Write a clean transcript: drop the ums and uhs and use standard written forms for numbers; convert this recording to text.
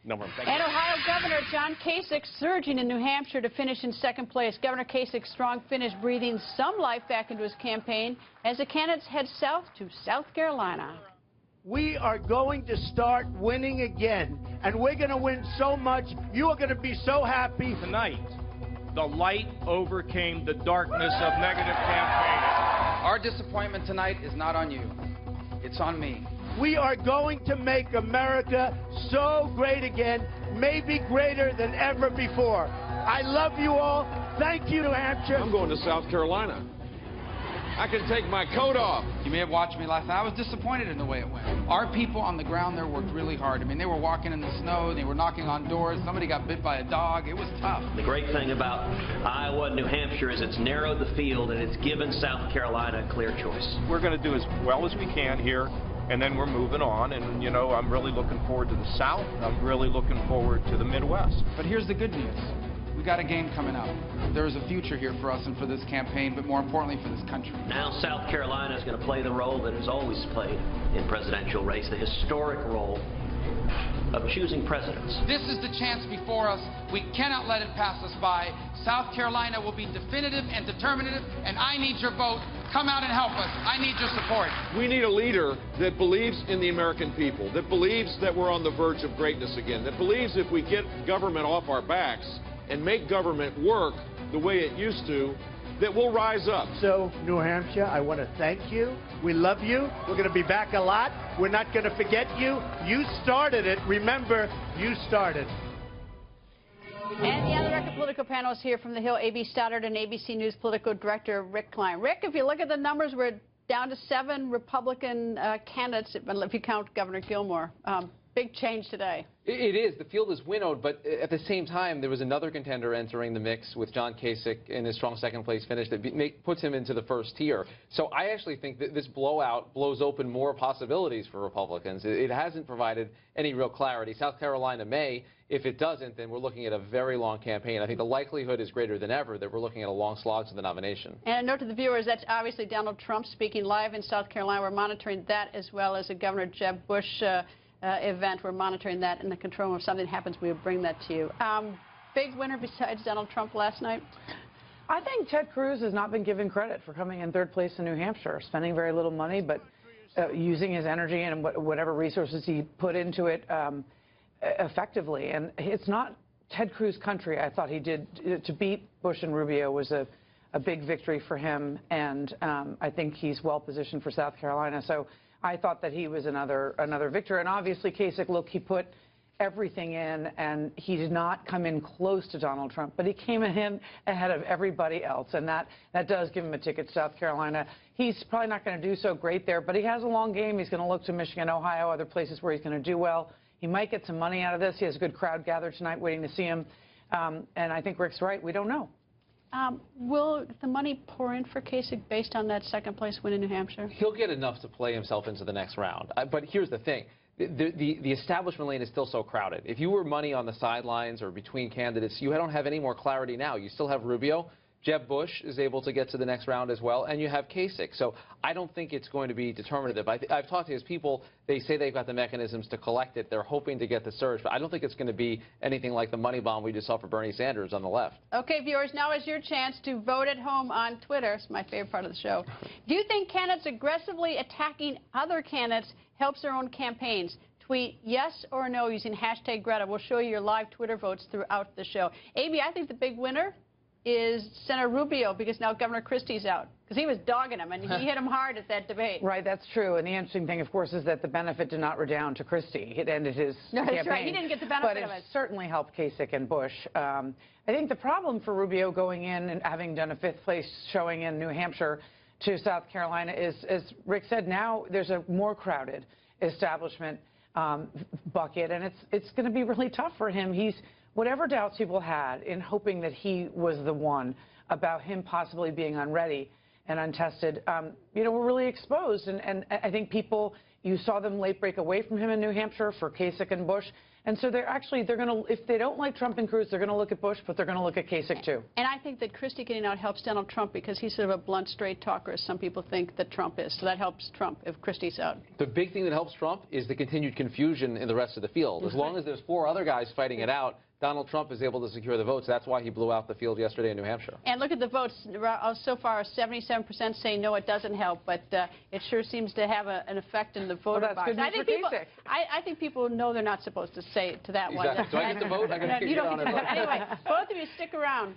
number one. And Ohio Governor John Kasich surging in New Hampshire to finish in second place. Governor Kasich's strong finish breathing some life back into his campaign as the candidates head south to South Carolina. We are going to start winning again, and we're going to win so much, you are going to be so happy. Tonight, the light overcame the darkness of negative campaigns. Our disappointment tonight is not on you. It's on me. We are going to make America so great again, maybe greater than ever before. I love you all. Thank you, New Hampshire. I'm going to South Carolina. I can take my coat off. You may have watched me last night. I was disappointed in the way it went. Our people on the ground there worked really hard. I mean, they were walking in the snow. They were knocking on doors. Somebody got bit by a dog. It was tough. The great thing about Iowa and New Hampshire is it's narrowed the field and it's given South Carolina a clear choice. We're going to do as well as we can here, and then we're moving on. And, you know, I'm really looking forward to the South. I'm really looking forward to the Midwest. But here's the good news. We got a game coming up. There is a future here for us and for this campaign, but more importantly for this country. Now South Carolina is going to play the role that it's always played in presidential race, the historic role of choosing presidents. This is the chance before us. We cannot let it pass us by. South Carolina will be definitive and determinative, and I need your vote. Come out and help us. I need your support. We need a leader that believes in the American people, that believes that we're on the verge of greatness again, that believes if we get government off our backs and make government work the way it used to, that we'll rise up. So, New Hampshire, I want to thank you. We love you. We're going to be back a lot. We're not going to forget you. You started it. Remember, you started. And the other record political panel is here from the Hill, A.B. Stoddard and ABC News political director Rick Klein. Rick, if you look at the numbers, we're down to 7 Republican candidates, if you count Governor Gilmore. Big change today. It is. The field is winnowed, but at the same time, there was another contender entering the mix with John Kasich in his strong second-place finish that puts him into the first tier. So I actually think that this blowout blows open more possibilities for Republicans. It hasn't provided any real clarity. South Carolina may. If it doesn't, then we're looking at a very long campaign. I think the likelihood is greater than ever that we're looking at a long slog to the nomination. And a note to the viewers, that's obviously Donald Trump speaking live in South Carolina. We're monitoring that as well as a Governor Jeb Bush event. We're monitoring that in the control room. If something happens, we'll bring that to you. Big winner besides Donald Trump last night? I think Ted Cruz has not been given credit for coming in third place in New Hampshire, spending very little money, but using his energy and whatever resources he put into it effectively. And it's not Ted Cruz country. I thought he did. To beat Bush and Rubio was a big victory for him, and I think he's well positioned for South Carolina. So I thought that he was another victor. And obviously, Kasich, look, he put everything in, and he did not come in close to Donald Trump, but he came in ahead of everybody else, and that does give him a ticket to South Carolina. He's probably not going to do so great there, but he has a long game. He's going to look to Michigan, Ohio, other places where he's going to do well. He might get some money out of this. He has a good crowd gathered tonight waiting to see him, and I think Rick's right. We don't know. Will the money pour in for Kasich based on that second-place win in New Hampshire? He'll get enough to play himself into the next round. But here's the thing. The establishment lane is still so crowded. If you were money on the sidelines or between candidates, you don't have any more clarity now. You still have Rubio. Jeb Bush is able to get to the next round as well, and you have Kasich. So I don't think it's going to be determinative. I've talked to his people. They say they've got the mechanisms to collect it. They're hoping to get the surge, but I don't think it's going to be anything like the money bomb we just saw for Bernie Sanders on the left. Okay, viewers, now is your chance to vote at home on Twitter. It's my favorite part of the show. Do you think candidates aggressively attacking other candidates helps their own campaigns? Tweet yes or no using hashtag Greta. We'll show you your live Twitter votes throughout the show. AB, I think the big winner is Senator Rubio, because now Governor Christie's out, because he was dogging him, and he hit him hard at that debate. Right, that's true. And the interesting thing, of course, is that the benefit did not redound to Christie. It ended his campaign. That's right. He didn't get the benefit of it. But it certainly helped Kasich and Bush. I think the problem for Rubio going in and having done a fifth-place showing in New Hampshire to South Carolina is, as Rick said, now there's a more crowded establishment bucket, and it's going to be really tough for him. Whatever doubts people had in hoping that he was the one about him possibly being unready and untested, were really exposed. And I think people, you saw them late break away from him in New Hampshire for Kasich and Bush. And so they're going to, if they don't like Trump and Cruz, they're going to look at Bush, but they're going to look at Kasich too. And I think that Christie getting out helps Donald Trump because he's sort of a blunt, straight talker, as some people think that Trump is. So that helps Trump if Christie's out. The big thing that helps Trump is the continued confusion in the rest of the field. As long as there's 4 other guys fighting it out, Donald Trump is able to secure the votes. That's why he blew out the field yesterday in New Hampshire. And look at the votes. So far, 77% say no, it doesn't help, but it sure seems to have an effect in the voter that's box. good news for Kasich. I think people know they're not supposed to say it to that one. Exactly. Do I get to vote? I'm going to You get don't on get to it. vote. Anyway, both of you stick around.